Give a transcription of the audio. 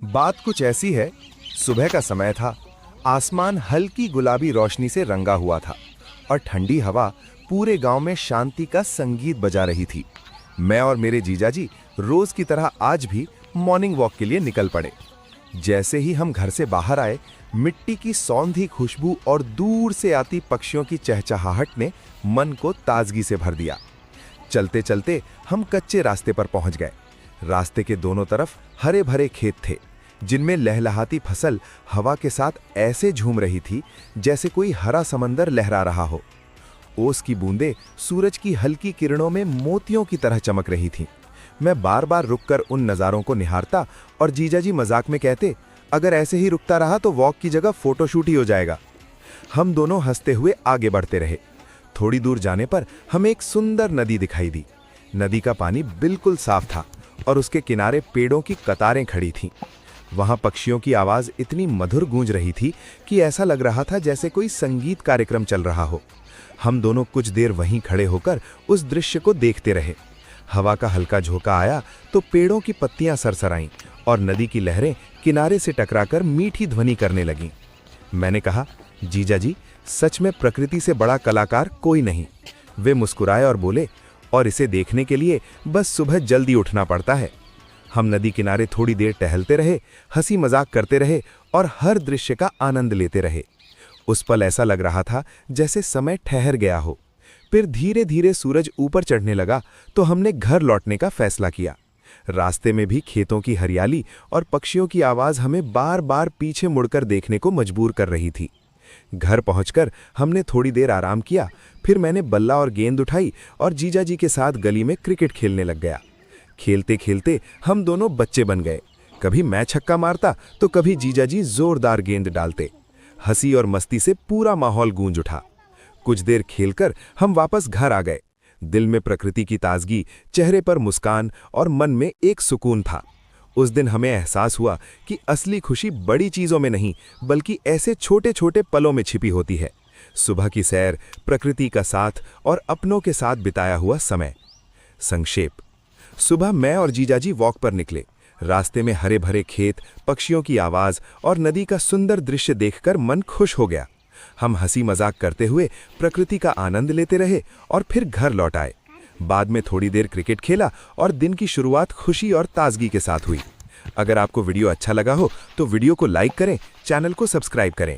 बात कुछ ऐसी है। सुबह का समय था। आसमान हल्की गुलाबी रोशनी से रंगा हुआ था और ठंडी हवा पूरे गांव में शांति का संगीत बजा रही थी। मैं और मेरे जीजाजी रोज की तरह आज भी मॉर्निंग वॉक के लिए निकल पड़े। जैसे ही हम घर से बाहर आए, मिट्टी की सौंधी खुशबू और दूर से आती पक्षियों की चहचहाहट ने मन को ताजगी से भर दिया। चलते चलते हम कच्चे रास्ते पर पहुंच गए। रास्ते के दोनों तरफ हरे भरे खेत थे, जिनमें लहलहाती फसल हवा के साथ ऐसे झूम रही थी जैसे कोई हरा समंदर लहरा रहा हो। ओस की बूंदें सूरज की हल्की किरणों में मोतियों की तरह चमक रही थीं। मैं बार बार रुककर उन नज़ारों को निहारता और जीजाजी मजाक में कहते, अगर ऐसे ही रुकता रहा तो वॉक की जगह फोटोशूट ही हो जाएगा। हम दोनों हंसते हुए आगे बढ़ते रहे। थोड़ी दूर जाने पर हमें एक सुंदर नदी दिखाई दी। नदी का पानी बिल्कुल साफ था और उसके किनारे पेड़ों की कतारें खड़ी थीं। वहां पक्षियों की आवाज इतनी मधुर गूंज रही थी कि ऐसा लग रहा था जैसे कोई संगीत कार्यक्रम चल रहा हो। हम दोनों कुछ देर वहीं खड़े होकर उस दृश्य को देखते रहे। हवा का हल्का झोंका आया तो पेड़ों की पत्तियां सरसराईं और नदी की लहरें किनारे से टकराकर मीठी ध्वनि करने लगीं। मैंने कहा, जीजाजी, सच में प्रकृति से बड़ा कलाकार कोई नहीं। वे मुस्कुराए और बोले, और इसे देखने के लिए बस सुबह जल्दी उठना पड़ता है। हम नदी किनारे थोड़ी देर टहलते रहे, हंसी मजाक करते रहे और हर दृश्य का आनंद लेते रहे। उस पल ऐसा लग रहा था जैसे समय ठहर गया हो। फिर धीरे धीरे सूरज ऊपर चढ़ने लगा तो हमने घर लौटने का फैसला किया। रास्ते में भी खेतों की हरियाली और पक्षियों की आवाज हमें बार बार पीछे मुड़कर देखने को मजबूर कर रही थी। घर पहुंचकर हमने थोड़ी देर आराम किया। फिर मैंने बल्ला और गेंद उठाई और जीजाजी के साथ गली में क्रिकेट खेलने लग गया। खेलते खेलते हम दोनों बच्चे बन गए। कभी मैं छक्का मारता तो कभी जीजाजी जोरदार गेंद डालते। हंसी और मस्ती से पूरा माहौल गूंज उठा। कुछ देर खेलकर हम वापस घर आ गए। दिल में प्रकृति की ताजगी, चेहरे पर मुस्कान और मन में एक सुकून था। उस दिन हमें एहसास हुआ कि असली खुशी बड़ी चीजों में नहीं बल्कि ऐसे छोटे छोटे पलों में छिपी होती है। सुबह की सैर, प्रकृति का साथ और अपनों के साथ बिताया हुआ समय। संक्षेप: सुबह मैं और जीजाजी वॉक पर निकले। रास्ते में हरे भरे खेत, पक्षियों की आवाज और नदी का सुंदर दृश्य देखकर मन खुश हो गया। हम हंसी मजाक करते हुए प्रकृति का आनंद लेते रहे और फिर घर लौट आए। बाद में थोड़ी देर क्रिकेट खेला और दिन की शुरुआत खुशी और ताजगी के साथ हुई। अगर आपको वीडियो अच्छा लगा हो तो वीडियो को लाइक करें, चैनल को सब्सक्राइब करें।